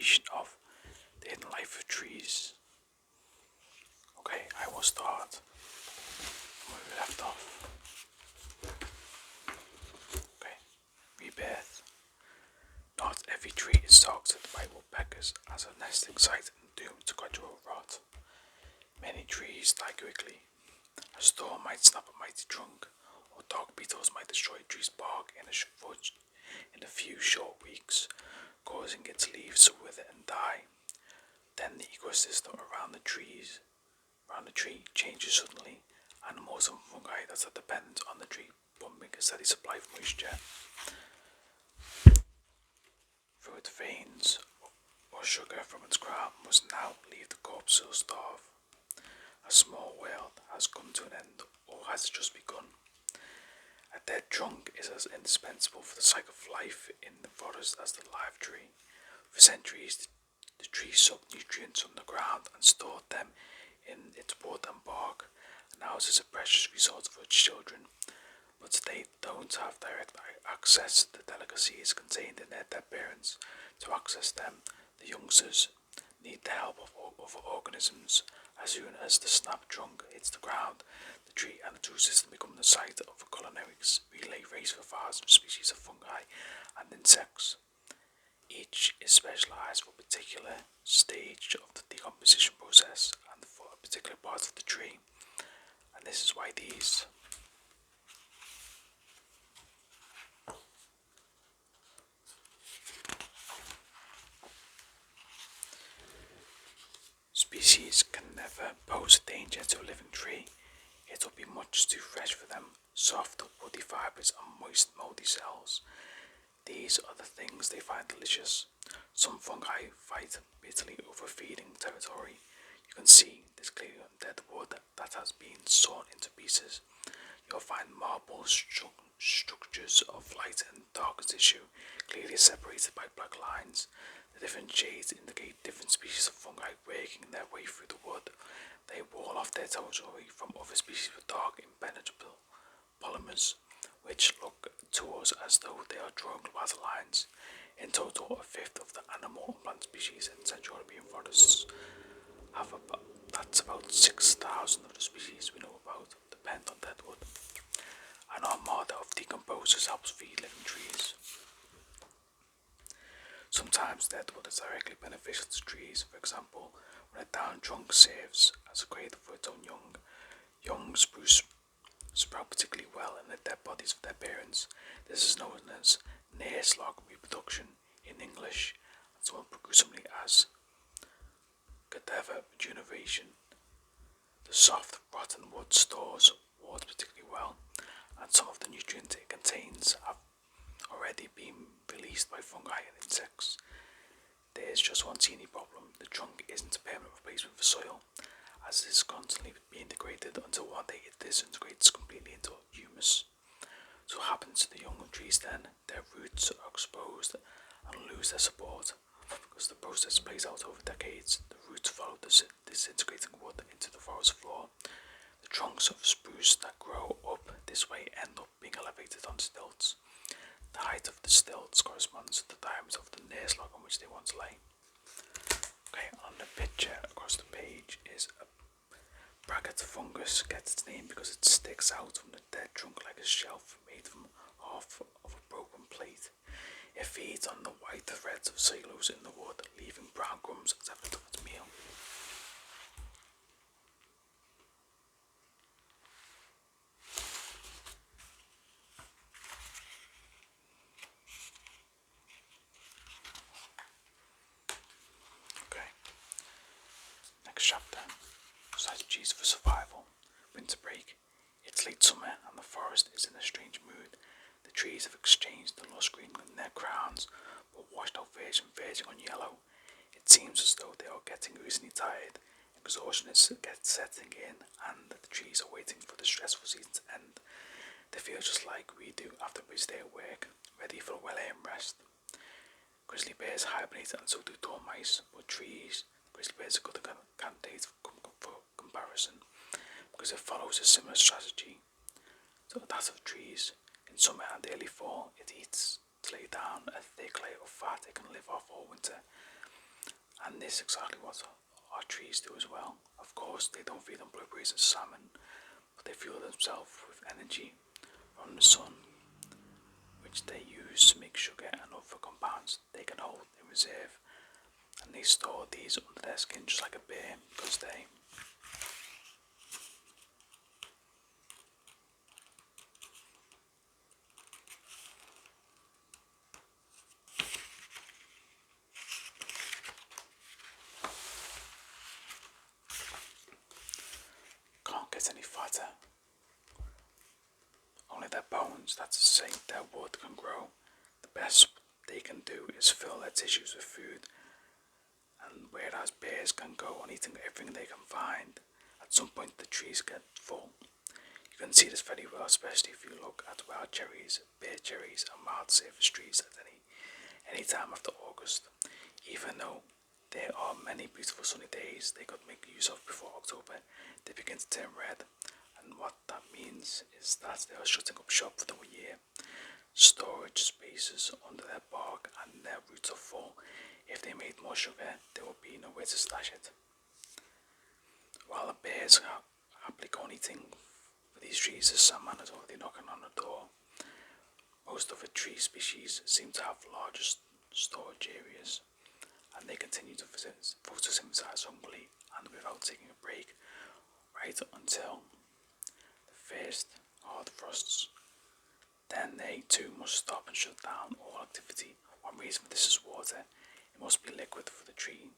completion of The Hidden Life of Trees. Okay, I will start where we left off. Okay, rebirth. Not every tree is targeted by woodpeckers as a nesting site and doomed to gradual rot. Many trees die quickly. A storm might snap a mighty trunk, or dog beetles might destroy a tree's bark in a few short weeks, causing its leaves to wither and die. Then the ecosystem around the tree changes suddenly. Animals and fungi that are dependent on the tree pumping a steady supply of moisture through its veins or sugar from its crown must now leave the corpse to starve. A small world has come to an end or has just begun. A dead trunk is as indispensable for the cycle of life in the forest as the live tree. For centuries, the tree sucked nutrients from the ground and stored them in its wood and bark, and now it is a precious resource for its children. But they don't have direct access to the delicacies contained in their dead parents. To access them, the youngsters need the help of other organisms. As soon as the snapped trunk hits the ground, the tree and the root system become the site of a culinary relay race for thousands of species of fungi and insects. Each is specialized for a particular stage of the decomposition process and for a particular part of the tree. And this is why these species can never pose a danger to a living tree. It will be much too fresh for them. Soft, woody fibers and moist, moldy cells. These are the things they find delicious. Some fungi fight bitterly over feeding territory. You can see this clearly on dead wood that has been sawn into pieces. You'll find marble structures of light and dark tissue clearly separated by black lines. The different shades indicate different species of fungi working their way through the wood. They wall off their territory from other species with dark, impenetrable polymers, which look to us as though they are drawing laser lines. In total, a fifth of the animal and plant species in Central European forests have that's about 6,000 of the species we know about depend on deadwood. An armada of decomposers helps feed living trees. Sometimes deadwood is directly beneficial to trees. For example, when a downed trunk serves as a cradle for its own young, young spruce sprout particularly well in the dead bodies of their parents. This is known as near-slug reproduction in English, and somewhat progressively as cadaver regeneration. The soft, rotten wood stores water particularly well, and some of the nutrients it contains have already been released by fungi and insects. There is just one teeny problem. The trunk isn't a permanent replacement for soil, as it is constantly being degraded until one day it disintegrates completely into humus. So what happens to the young trees then? Their roots are exposed and lose their support. Because the process plays out over decades, the roots follow the disintegrating wood into the forest floor. The trunks of spruce that grow up this way end up being elevated on stilts. The height of the stilts corresponds to the diameter of the near slug on which they once lay. Okay, on the picture across the page is a bracket fungus. Gets its name because it sticks out from the dead trunk like a shelf made from half of a broken plate. It feeds on the white threads of cellulose in the wood, leaving brown crumbs as evidence of its meal. Okay. Next chapter. Strategies for survival. Winter break. It's late summer and the forest is in a strange mood. The trees have exchanged the lush green in their crowns, but washed out verging on yellow. It seems as though they are getting recently tired. Exhaustion is setting in, and the trees are waiting for the stressful season to end. They feel just like we do after a busy day at work, ready for a well-earned rest. Grizzly bears hibernate and so do dormice, but grizzly bears are good candidates for comparison because it follows a similar strategy to that of trees. In summer and early fall, it eats to lay down a thick layer of fat it can live off all winter. this is exactly what our trees do as well. Of course, they don't feed on blueberries and salmon, but they fuel themselves with energy from the sun, which they use to make sugar and other compounds they can hold in reserve. And they store these under their skin just like a bear, because they can't get any fatter. Only their bones, that's to say their wood, can grow. The best they can do is fill their tissues with food, and whereas bears can go on eating everything they can find, at some point the trees get full. You can see this very well, especially if you look at wild cherries, bear cherries, and wild cypress trees at any time after August. Even though there are many beautiful sunny days they could make use of before October, they begin to turn red, and what that means is that they are shutting up shop for the year. Storage spaces under their bark and their roots are full. If they made more sugar, there would be nowhere to stash it. While the bears are happily gone eating for these trees, the salmon is already knocking on the door. Most of the tree species seem to have larger storage areas, and they continue to photosynthesize hungrily and without taking a break, right until the first hard frosts. Then they too must stop and shut down all activity. One reason for this is water. It must be liquid for the tree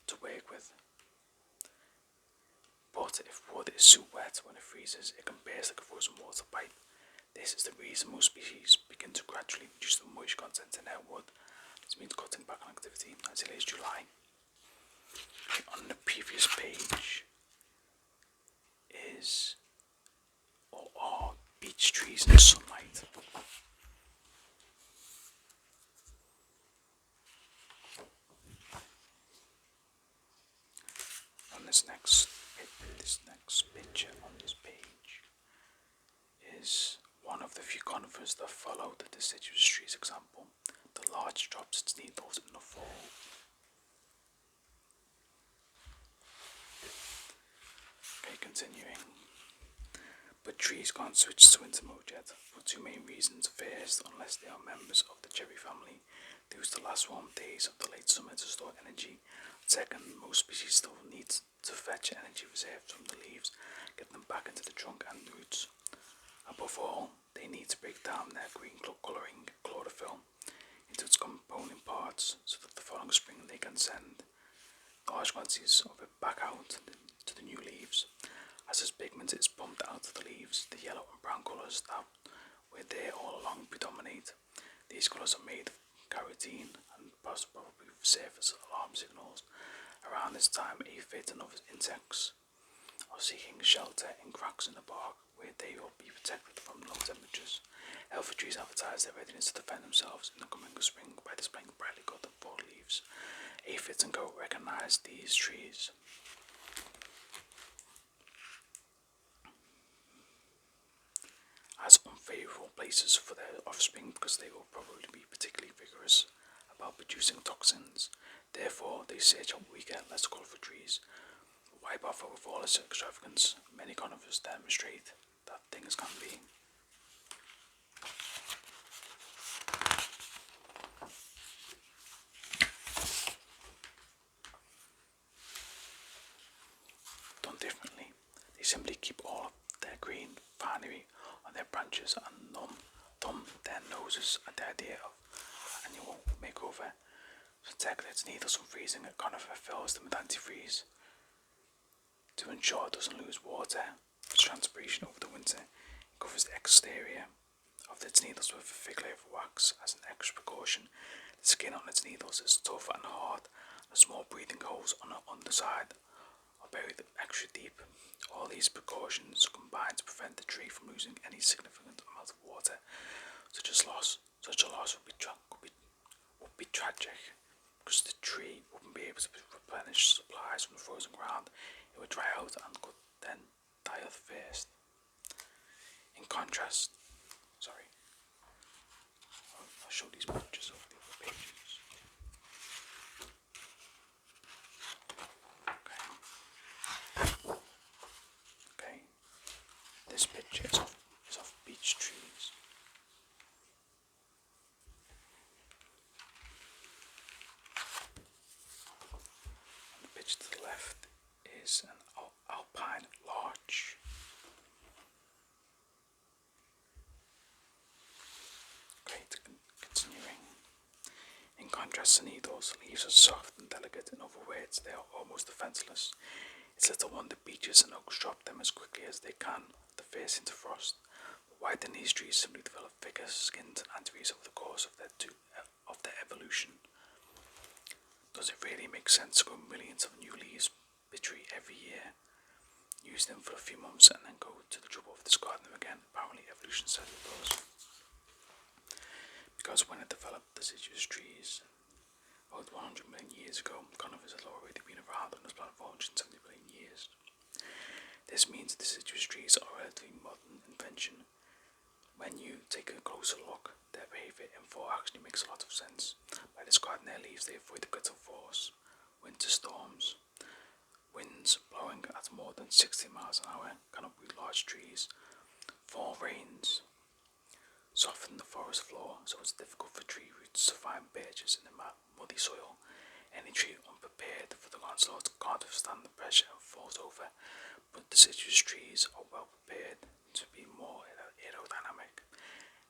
to work with. But if water is so wet when it freezes, it can burst like a frozen water pipe. This is the reason most species begin to gradually reduce the moisture content in their wood. This means cutting back on activity as early as July. On the previous page is or are beech trees in sunlight. On this next picture on this page is one of the few conifers that follow the deciduous trees example. The larch drops its needles in the fall. Okay, continuing. But trees can't switch to winter mode yet for two main reasons. First, unless they are members of the cherry family, they use the last warm days of the late summer to store energy. Second, most species still need to fetch energy reserves from the leaves, get them back into the trunk and roots. Above all, they need to break down their green colouring chlorophyll into its component parts so that the following spring they can send large quantities of it back out to the new leaves. As this pigment is pumped out of the leaves, the yellow and brown colours that were there all along predominate. These colours are made of carotene and probably serve as alarm signals. Around this time, aphids and other insects are seeking shelter in cracks in the bark where they will be protected from low temperatures. Healthy trees advertise their readiness to defend themselves in the coming spring by displaying brightly coloured fall leaves. Aphids and goat recognize these trees as unfavourable places for their offspring because they will probably be particularly vigorous about producing toxins. Therefore, they search out weaker, less colourful trees. Why bother with all this extravagance? Many conifers demonstrate that things can be. Done differently. They simply keep all of their green finery on their branches and thumb their noses at the idea of annual makeover. To protect its needles from freezing, a conifer fills them with antifreeze. To ensure it doesn't lose water transpiration over the winter, it covers the exterior of its needles with a thick layer of wax as an extra precaution. The skin on its needles is tough and hard, and small breathing holes on the underside are buried extra deep. All these precautions combine to prevent the tree from losing any significant amount of water. Such a loss would be tragic, because the tree wouldn't be able to replenish supplies from the frozen ground. It would dry out and could then die of thirst. In contrast, I'll show these pictures of the other pages. Continuing. In contrast to needles, leaves are soft and delicate. In other words, they are almost defenseless. It's little wonder beeches and oaks drop them as quickly as they can at the first hint of frost. But why do these trees simply develop thicker skinned antifreeze over the course of their evolution? Does it really make sense to grow millions of new leaves per tree every year, use them for a few months, and then go to the trouble of discarding them again? Apparently, evolution says it does. Because when it developed deciduous trees, about 100 million years ago, conifers had already been around on this planet for 170 million years. This means deciduous trees are a relatively modern invention. When you take a closer look, their behavior in fall actually makes a lot of sense. By discarding their leaves, they avoid the guttural force, winter storms, winds blowing at more than 60 miles an hour can uproot large trees. Fall rains soften the forest floor, so it's difficult for tree roots to find birches in the muddy soil. Any tree unprepared for the onslaught can't withstand the pressure and falls over, but deciduous trees are well prepared to be more aerodynamic.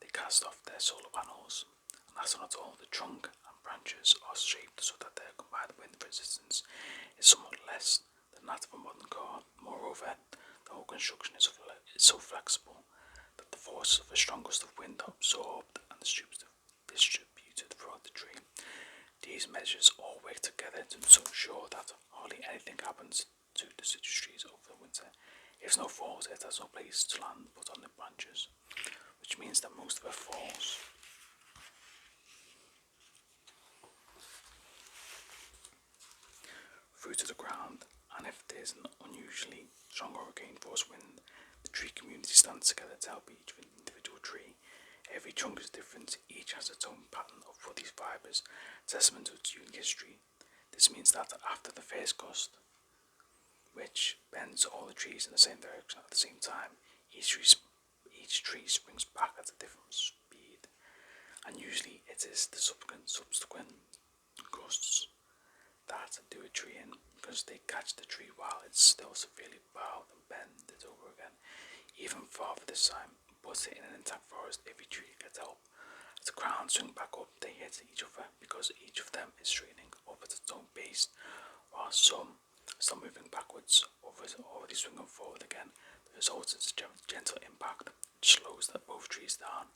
They cast off their solar panels, and that's not all. The trunk and branches are shaped so that their combined wind resistance is somewhat less than that of a modern car. Moreover, the whole construction is so flexible that the forces of the strongest of wind are absorbed and distributed throughout the tree. These measures all work together to ensure that hardly anything happens to deciduous trees over the winter. If snow falls, it has no place to land but on the branches, which means that most of it falls through to the ground, and if there's an unusually strong hurricane force wind, the tree community stands together to help each individual tree. Every trunk is different, each has its own pattern of woody fibres, testament to its unique history. This means that after the first gust, which bends all the trees in the same direction at the same time, each tree springs back at a different speed, and usually it is the subsequent gusts that do a tree in, because they catch the tree while it's still severely bowed and bend it over again, even farther this time. But in an intact forest, every tree gets help. As the crowns swing back up, they hit each other because each of them is straightening up at its own pace, while some are still moving backwards, others are already swinging forward again. The result is a gentle impact which slows both trees down.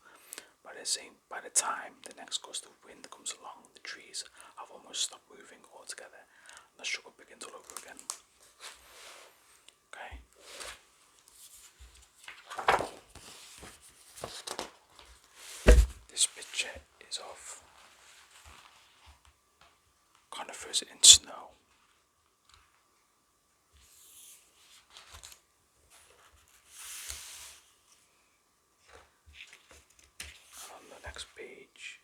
By the time the next gust of wind comes along, the trees have almost stopped moving altogether, and the struggle begins all over again. Okay. This picture is of conifers in snow. And on the next page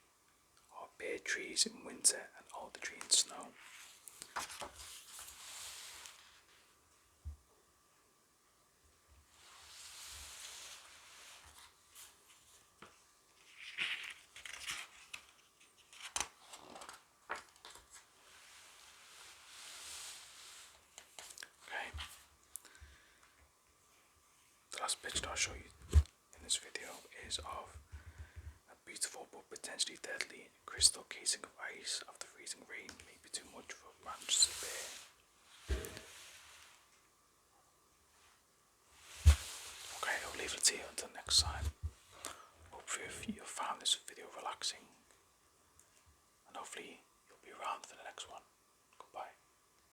are bare trees in winter and alder tree in snow. Okay. The last picture I'll show you in this video is of a beautiful but potentially deadly crystal casing of ice after freezing rain may be too much for branches to bear. Okay, I'll leave it here until next time. Hopefully you found this video relaxing, and hopefully you'll be around for the next one.